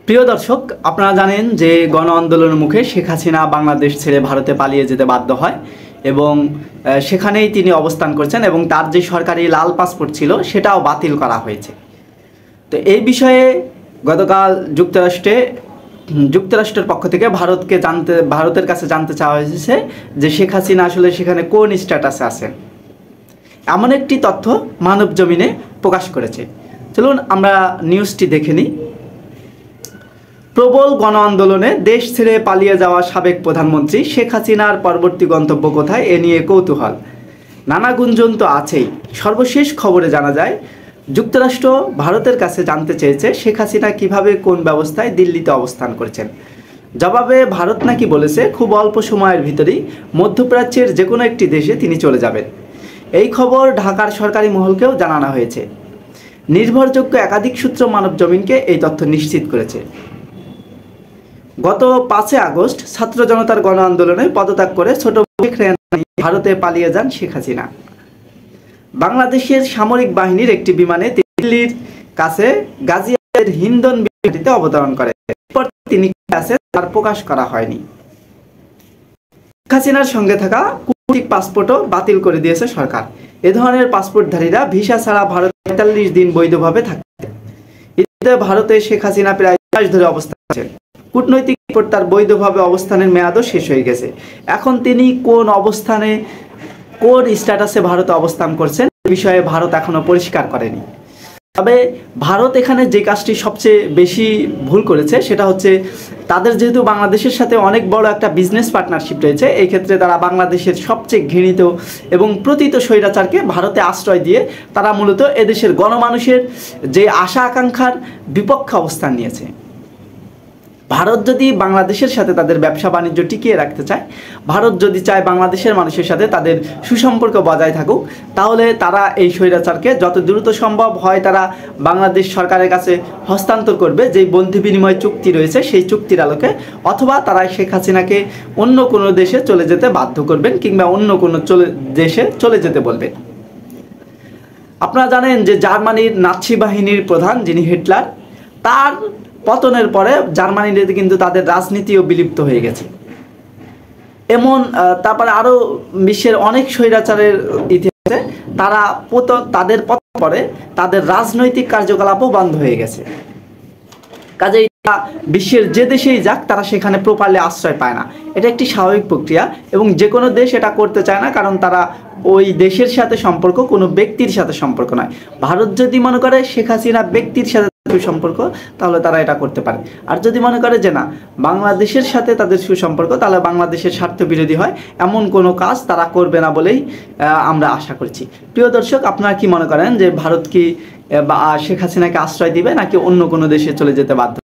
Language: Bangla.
প্রিয় দর্শক, আপনারা জানেন যে গণ আন্দোলনের মুখে শেখ হাসিনা বাংলাদেশ ছেড়ে ভারতে পালিয়ে যেতে বাধ্য হয় এবং সেখানেই তিনি অবস্থান করছেন এবং তার যে সরকারি লাল পাসপোর্ট ছিল সেটাও বাতিল করা হয়েছে। তো এই বিষয়ে গতকাল যুক্তরাষ্ট্রের পক্ষ থেকে ভারতের কাছে জানতে চাওয়া হয়েছে যে শেখ হাসিনা আসলে সেখানে কোন স্ট্যাটাসে আছেন। এমন একটি তথ্য মানব জমিনে প্রকাশ করেছে। চলুন আমরা নিউজটি দেখে নিই। প্রবল গণ আন্দোলনে দেশ ছেড়ে পালিয়ে যাওয়া সাবেক প্রধানমন্ত্রী শেখ হাসিনার পরবর্তী গন্তব্য কোথায়, এ নিয়ে কৌতূহল। নানা গুঞ্জন তো আছেই। সর্বশেষ খবরে জানা যায় যুক্তরাষ্ট্র ভারতের কাছে জানতে চেয়েছে শেখ হাসিনা কিভাবে কোন ব্যবস্থায় দিল্লিতে অবস্থান করছেন। জবাবে ভারত নাকি বলেছে খুব অল্প সময়ের ভিতরেই মধ্যপ্রাচ্যের যে কোনো একটি দেশে তিনি চলে যাবেন। এই খবর ঢাকার সরকারি মহলকেও জানানো হয়েছে। নির্ভরযোগ্য একাধিক সূত্র মানব জমিনকে এই তথ্য নিশ্চিত করেছে। গত 5 আগস্ট ছাত্র জনতার গণ আন্দোলনে পদত্যাগ করে ছোট ভারতে পালিয়ে যান শেখ হাসিনা। বাংলাদেশের সামরিক বাহিনীর একটি বিমানে দিল্লির কাছে গাজিয়াবাদের হিন্দন ঘাঁটিতে অবতরণ করে। এরপর তিনি কাছে তার প্রকাশ করা হয়নি। শেখ হাসিনার সঙ্গে থাকা কূটনৈতিক পাসপোর্টও বাতিল করে দিয়েছে সরকার। এ ধরনের পাসপোর্টধারীরা ভিসা ছাড়া ভারতে ৪৫ দিন বৈধভাবে থাকতে। ইতিমধ্যে ভারতে শেখ হাসিনা প্রায় ২ মাস ধরে অবস্থান করছেন। কূটনৈতিক পাসপোর্ট তার বৈধভাবে অবস্থানের মেয়াদও শেষ হয়ে গেছে। এখন তিনি কোন অবস্থানে, কোন স্ট্যাটাসে ভারতে অবস্থান করছেন এ বিষয়ে ভারত এখনো পরিষ্কার করেনি। তবে ভারত এখানে যে কাজটি সবচেয়ে বেশি ভুল করেছে সেটা হচ্ছে তাদের যেহেতু বাংলাদেশের সাথে অনেক বড় একটা বিজনেস পার্টনারশিপ রয়েছে, এই ক্ষেত্রে তারা বাংলাদেশের সবচেয়ে ঘৃণিত এবং প্রতীত স্বৈরাচারকে ভারতে আশ্রয় দিয়ে তারা মূলত এদেশের গণমানুষের যে আশা আকাঙ্ক্ষার বিপক্ষে অবস্থান নিয়েছে। ভারত যদি বাংলাদেশের সাথে তাদের ব্যবসা বাণিজ্য টিকিয়ে রাখতে চায়, ভারত যদি চায় বাংলাদেশের মানুষের সাথে তাদের সুসম্পর্ক বজায় থাকুক, তাহলে তারা এই স্বৈরাচারকে যত দ্রুত সম্ভব হয় তারা বাংলাদেশ সরকারের কাছে হস্তান্তর করবে, যেই বন্ধি বিনিময় চুক্তি রয়েছে সেই চুক্তির আলোকে, অথবা তারা শেখ হাসিনাকে অন্য কোনো দেশে চলে যেতে বাধ্য করবেন কিংবা অন্য কোনো দেশে চলে যেতে বলবেন। আপনারা জানেন যে জার্মানির নাৎসি বাহিনীর প্রধান যিনি হিটলার, তার পতনের পরে জার্মানিতে কিন্তু তাদের রাজনীতিও বিলুপ্ত হয়ে গেছে। তারপরে আরও বিশ্বের অনেক স্বৈরাচারের ইতিহাসে তাদের পতনের পরে তাদের রাজনৈতিক কার্যকলাপও বন্ধ হয়ে গেছে। কাজেই বিশ্বের যে দেশেই যাক তারা সেখানে প্রপারলি আশ্রয় পায় না। এটা একটি স্বাভাবিক প্রক্রিয়া এবং যে কোনো দেশ এটা করতে চায় না, কারণ তারা ওই দেশের সাথে সম্পর্ক কোনো ব্যক্তির সাথে সম্পর্ক নয়। ভারত যদি মনে করে শেখ হাসিনা ব্যক্তির সাথে সুসম্পর্ক, তাহলে তারা এটা করতে পারে। আর যদি মনে করে যে না, বাংলাদেশের সাথে তাদের সুসম্পর্ক, তাহলে বাংলাদেশের স্বার্থ বিরোধী হয় এমন কোনো কাজ তারা করবে না বলেই আমরা আশা করছি। প্রিয় দর্শক, আপনারা কি মনে করেন যে ভারত কি শেখ হাসিনাকে আশ্রয় দিবে নাকি অন্য কোনো দেশে চলে যেতে বাধ্য?